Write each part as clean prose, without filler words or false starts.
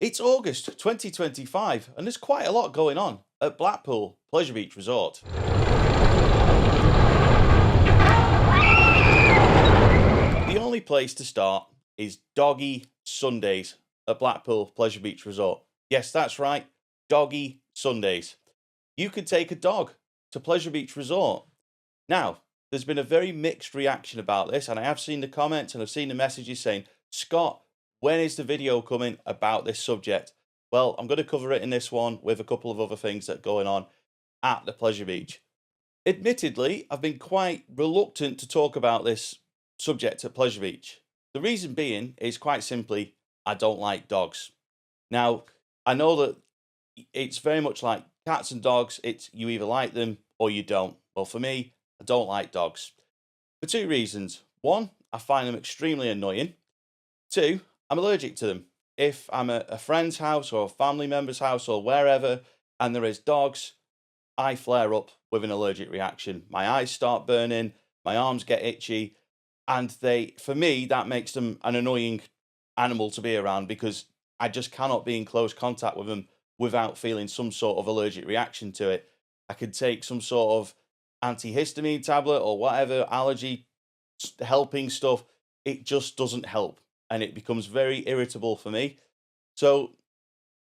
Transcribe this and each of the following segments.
It's August 2025, and there's quite a lot going on at Blackpool Pleasure Beach Resort. The only place to start is Doggie Sundays at Blackpool Pleasure Beach Resort. Yes, that's right, Doggie Sundays. You could take a dog to Pleasure Beach Resort. Now, there's been a very mixed reaction about this, and I have seen the comments and I've seen the messages saying, Scott, when is the video coming about this subject? Well, I'm going to cover it in this one with a couple of other things that are going on at the Pleasure Beach. Admittedly, I've been quite reluctant to talk about this subject at Pleasure Beach. The reason being is quite simply, I don't like dogs. Now, I know that it's very much like cats and dogs. It's you either like them or you don't. Well, for me, I don't like dogs for two reasons. One, I find them extremely annoying. Two, I'm allergic to them. If I'm at a friend's house or a family member's house or wherever and there is dogs, I flare up with an allergic reaction. My eyes start burning, my arms get itchy, and for me, that makes them an annoying animal to be around because I just cannot be in close contact with them without feeling some sort of allergic reaction to it. I could take some sort of antihistamine tablet or whatever allergy helping stuff. It just doesn't help and it becomes very irritable for me. So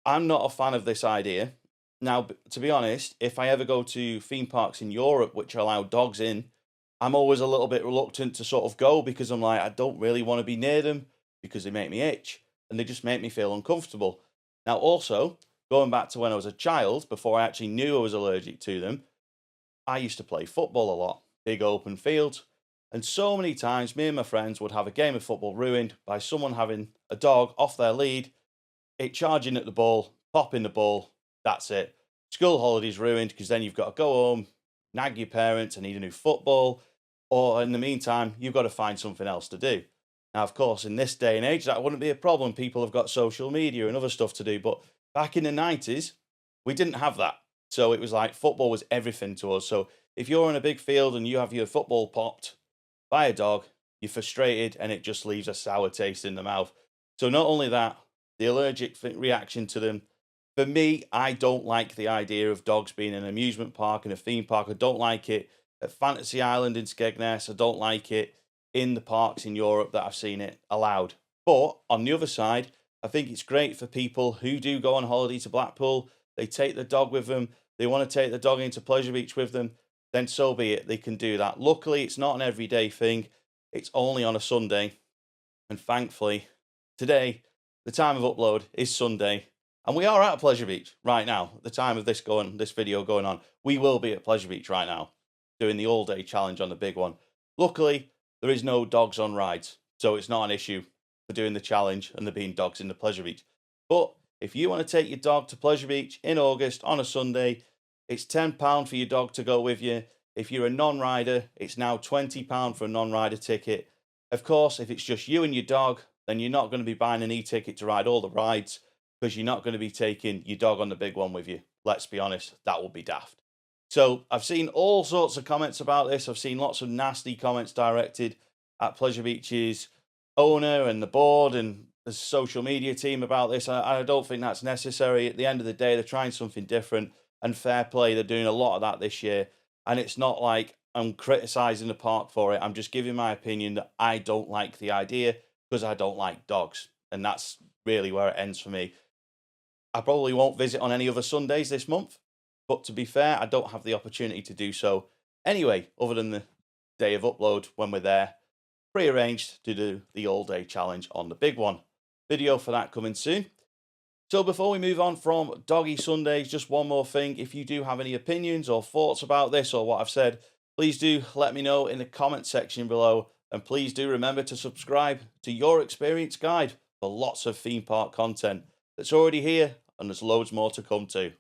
I'm not a fan of this idea. Now, to be honest, if I ever go to theme parks in Europe which allow dogs in, I'm always a little bit reluctant to sort of go because I'm like, I don't really want to be near them because they make me itch and they just make me feel uncomfortable. Now, also, going back to when I was a child, before I actually knew I was allergic to them, I used to play football a lot, big open fields. And so many times, me and my friends would have a game of football ruined by someone having a dog off their lead, it charging at the ball, popping the ball. That's it. School holidays ruined because then you've got to go home, nag your parents, and need a new football. Or in the meantime, you've got to find something else to do. Now, of course, in this day and age, that wouldn't be a problem. People have got social media and other stuff to do. But back in the 90s, we didn't have that. So it was like football was everything to us. So if you're in a big field and you have your football popped by a dog, you're frustrated and it just leaves a sour taste in the mouth. So not only that, the allergic reaction to them. For me, I don't like the idea of dogs being in an amusement park and a theme park. I don't like it at Fantasy Island in Skegness. I don't like it in the parks in Europe that I've seen it allowed. But on the other side, I think it's great for people who do go on holiday to Blackpool. They take the dog with them. They want to take the dog into Pleasure Beach with them. Then so be it. They can do that. Luckily, it's not an everyday thing. It's only on a Sunday. And thankfully, today, the time of upload is Sunday. And we are at Pleasure Beach right now. At the time of this video going on, we will be at Pleasure Beach right now, doing the all-day challenge on the big one. Luckily, there is no dogs on rides, so it's not an issue for doing the challenge and there being dogs in the Pleasure Beach. But if you want to take your dog to Pleasure Beach in August on a Sunday, it's £10 for your dog to go with you. If you're a non-rider, it's now £20 for a non-rider ticket. Of course, if it's just you and your dog, then you're not going to be buying an e-ticket to ride all the rides because you're not going to be taking your dog on the big one with you. Let's be honest, that would be daft. So I've seen all sorts of comments about this. I've seen lots of nasty comments directed at Pleasure Beach's owner and the board and the social media team about this. I don't think that's necessary. At the end of the day, they're trying something different and fair play. They're doing a lot of that this year. And it's not like I'm criticizing the park for it. I'm just giving my opinion that I don't like the idea because I don't like dogs. And that's really where it ends for me. I probably won't visit on any other Sundays this month, but to be fair, I don't have the opportunity to do so anyway, other than the day of upload when we're there, prearranged to do the all-day challenge on the big one. Video for that coming soon. So before we move on from Doggy Sundays, just one more thing. If you do have any opinions or thoughts about this or what I've said, please do let me know in the comment section below. And please do remember to subscribe to Your Experience Guide for lots of theme park content that's already here and there's loads more to come too.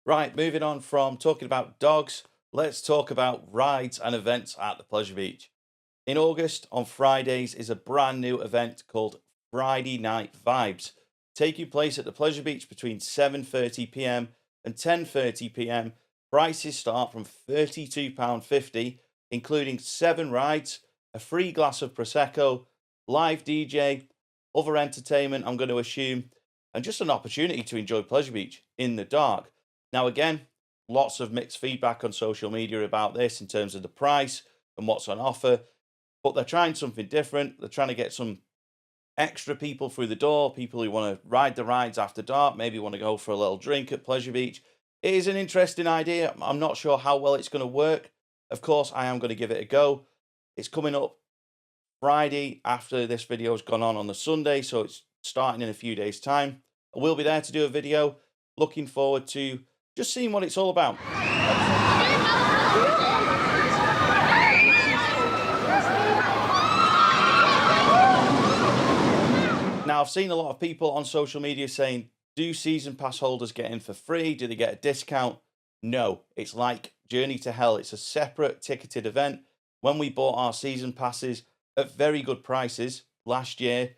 Right, moving on from talking about dogs, let's talk about rides and events at the Pleasure Beach. In August, on Fridays, is a brand new event called Friday Night Vibes, taking place at the Pleasure Beach between 7:30 p.m. and 10:30 p.m. Prices start from £32.50, including 7 rides, a free glass of Prosecco, live DJ, other entertainment, I'm going to assume, and just an opportunity to enjoy Pleasure Beach in the dark. Now, again, lots of mixed feedback on social media about this in terms of the price and what's on offer, but they're trying something different. They're trying to get some extra people through the door, people who want to ride the rides after dark, maybe want to go for a little drink at Pleasure Beach. It is an interesting idea. I'm not sure how well it's going to work. Of course, I am going to give it a go. It's coming up Friday after this video has gone on the Sunday, so it's starting in a few days' time. I will be there to do a video. Looking forward to just seeing what it's all about. Now, I've seen a lot of people on social media saying, do season pass holders get in for free? Do they get a discount? No, it's like Journey to Hell. It's a separate ticketed event. When we bought our season passes at very good prices last year,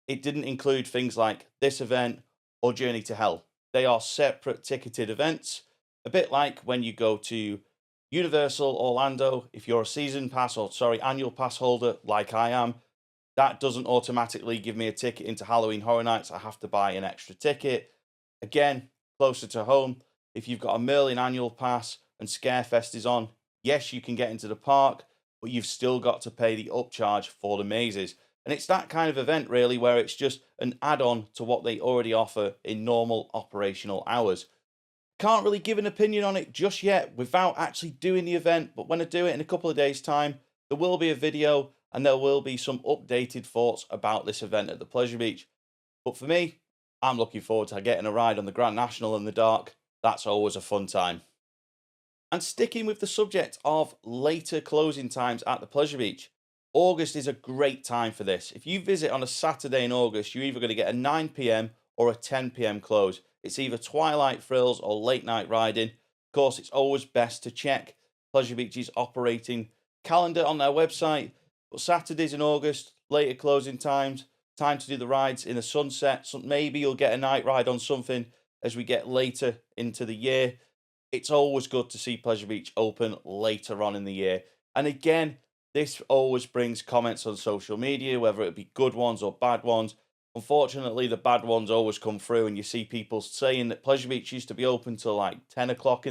it didn't include things like this event or Journey to Hell. They are separate ticketed events, a bit like when you go to Universal Orlando. If you're a season pass or annual pass holder like I am, that doesn't automatically give me a ticket into Halloween Horror Nights. I have to buy an extra ticket. Again, closer to home, if you've got a Merlin annual pass and Scarefest is on, yes, you can get into the park, but you've still got to pay the upcharge for the mazes. And it's that kind of event, really, where it's just an add-on to what they already offer in normal operational hours. Can't really give an opinion on it just yet without actually doing the event, but when I do it in a couple of days' time, there will be a video and there will be some updated thoughts about this event at the Pleasure Beach. But for me, I'm looking forward to getting a ride on the Grand National in the dark. That's always a fun time. And sticking with the subject of later closing times at the Pleasure Beach, August is a great time for this. If you visit on a Saturday in August, you're either going to get a 9 p.m. or a 10 p.m. close. It's either twilight thrills or late night riding. Of course, it's always best to check Pleasure Beach's operating calendar on their website. But Saturdays in August, later closing times, time to do the rides in the sunset. So maybe you'll get a night ride on something as we get later into the year. It's always good to see Pleasure Beach open later on in the year. And again, this always brings comments on social media, whether it be good ones or bad ones. Unfortunately, the bad ones always come through, and you see people saying that Pleasure Beach used to be open till like 10 o'clock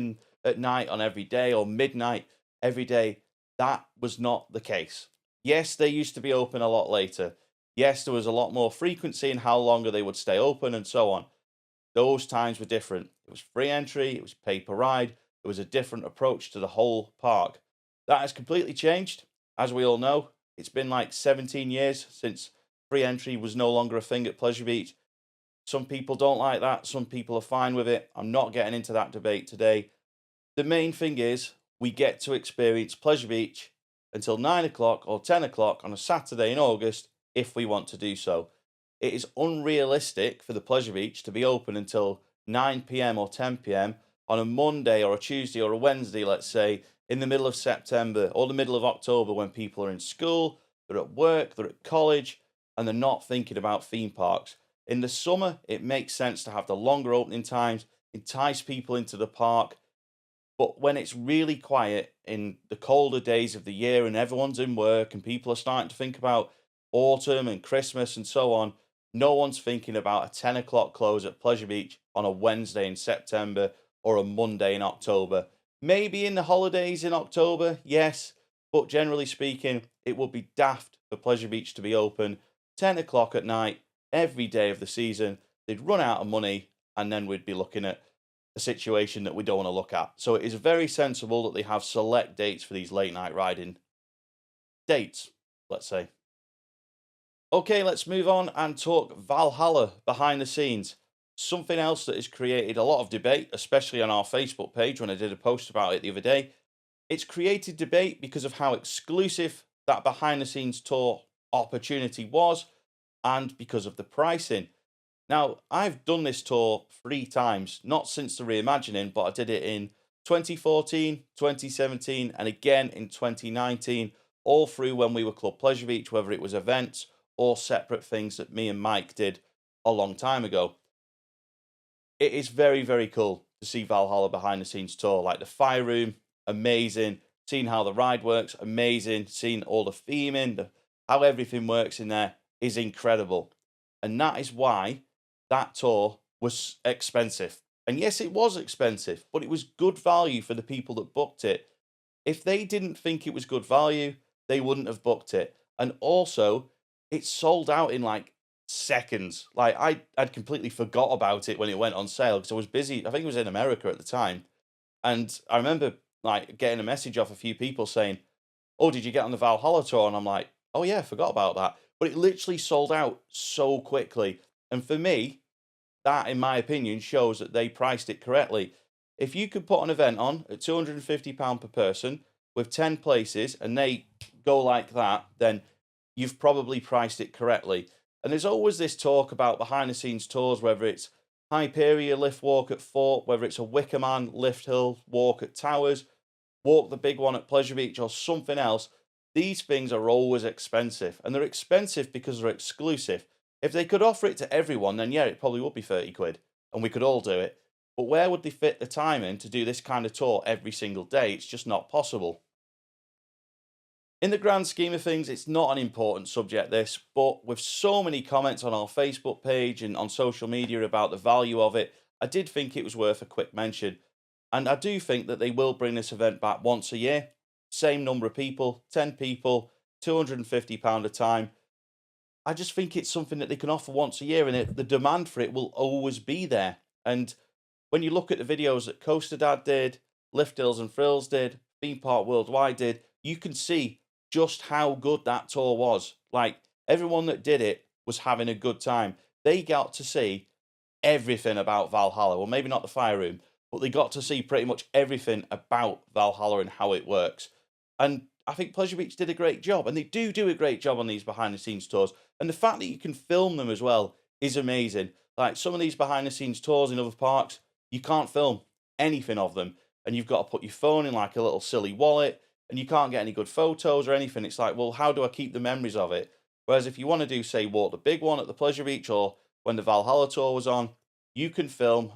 at night on every day or midnight every day. That was not the case. Yes, they used to be open a lot later. Yes, there was a lot more frequency in how longer they would stay open and so on. Those times were different. It was free entry, it was pay per ride, it was a different approach to the whole park. That has completely changed. As we all know, it's been like 17 years since free entry was no longer a thing at Pleasure Beach. Some people don't like that, some people are fine with it. I'm not getting into that debate today. The main thing is we get to experience Pleasure Beach until 9 o'clock or 10 o'clock on a Saturday in August if we want to do so. It is unrealistic for the Pleasure Beach to be open until 9 p.m. or 10 p.m. on a Monday or a Tuesday or a Wednesday, let's say, in the middle of September or the middle of October when people are in school, they're at work, they're at college, and they're not thinking about theme parks. In the summer, it makes sense to have the longer opening times, entice people into the park. But when it's really quiet in the colder days of the year and everyone's in work and people are starting to think about autumn and Christmas and so on, no one's thinking about a 10 o'clock close at Pleasure Beach on a Wednesday in September or a Monday in October. Maybe in the holidays in October, yes, but generally speaking, it would be daft for Pleasure Beach to be open 10 o'clock at night every day of the season. They'd run out of money and then we'd be looking at a situation that we don't want to look at. So it is very sensible that they have select dates for these late night riding dates, let's say. Okay, let's move on and talk Valhalla behind the scenes. Something else that has created a lot of debate, especially on our Facebook page when I did a post about it the other day. It's created debate because of how exclusive that behind the scenes tour opportunity was and because of the pricing. Now, I've done this tour 3 times, not since the reimagining, but I did it in 2014, 2017, and again in 2019, all through when we were Club Pleasure Beach, whether it was events or separate things that me and Mike did a long time ago. It is very, very cool to see Valhalla behind the scenes tour, like the fire room, amazing. Seeing how the ride works, amazing. Seeing all the theming, how everything works in there is incredible. And that is why that tour was expensive. And yes, it was expensive, but it was good value for the people that booked it. If they didn't think it was good value, they wouldn't have booked it. And also, it sold out in like seconds. Like I'd completely forgot about it when it went on sale because I was busy. I think it was in America at the time. And I remember like getting a message off a few people saying, "Oh, did you get on the Valhalla tour?" And I'm like, "Oh yeah, I forgot about that." But it literally sold out so quickly. And for me, that, in my opinion, shows that they priced it correctly. If you could put an event on at £250 per person with 10 places and they go like that, then you've probably priced it correctly. And there's always this talk about behind the scenes tours, whether it's Hyperia lift walk at Fort, whether it's a Wickerman lift hill walk at Towers, walk the big one at Pleasure Beach, or something else. These things are always expensive, and they're expensive because they're exclusive. If they could offer it to everyone, then yeah, it probably would be 30 quid and we could all do it. But where would they fit the time in to do this kind of tour every single day? It's just not possible. In the grand scheme of things, it's not an important subject, this, but with so many comments on our Facebook page and on social media about the value of it, I did think it was worth a quick mention. And I do think that they will bring this event back once a year. Same number of people, 10 people, £250 a time. I just think it's something that they can offer once a year, and the demand for it will always be there. And when you look at the videos that Coaster Dad did, Lift Hills and Frills did, Theme Park Worldwide did, you can see just how good that tour was. Like, everyone that did it was having a good time. They got to see everything about Valhalla. Well, maybe not the fire room, but they got to see pretty much everything about Valhalla and how it works. And I think Pleasure Beach did a great job, and they do a great job on these behind the scenes tours. And the fact that you can film them as well is amazing. Like some of these behind the scenes tours in other parks, you can't film anything of them, and you've got to put your phone in like a little silly wallet, and you can't get any good photos or anything. It's like, well, how do I keep the memories of it? Whereas if you want to do, say, walk the big one at the Pleasure Beach or when the Valhalla tour was on, you can film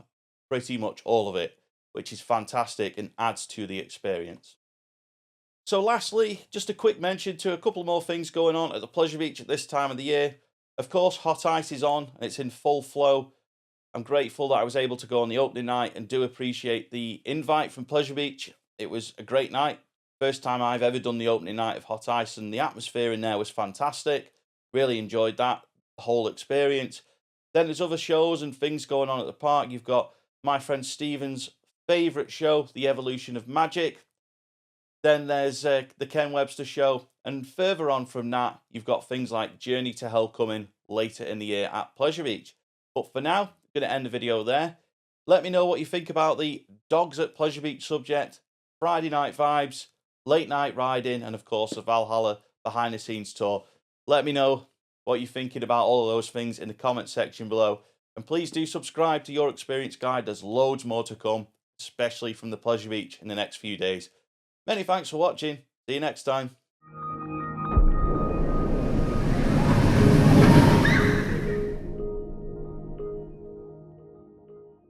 pretty much all of it, which is fantastic and adds to the experience. So lastly, just a quick mention to a couple more things going on at the Pleasure Beach at this time of the year. Of course, Hot Ice is on and it's in full flow. I'm grateful that I was able to go on the opening night and do appreciate the invite from Pleasure Beach. It was a great night. First time I've ever done the opening night of Hot Ice, and the atmosphere in there was fantastic. Really enjoyed that whole experience. Then there's other shows and things going on at the park. You've got my friend Steven's favourite show, The Evolution of Magic. Then there's the Ken Webster show. And further on from that, you've got things like Journey to Hell coming later in the year at Pleasure Beach. But for now, I'm going to end the video there. Let me know what you think about the Dogs at Pleasure Beach subject, Friday night vibes, late night riding, and of course the Valhalla behind the scenes tour. Let me know what you're thinking about all of those things in the comment section below. And please do subscribe to Your Experience Guide. There's loads more to come, especially from the Pleasure Beach in the next few days. Many thanks for watching. See you next time.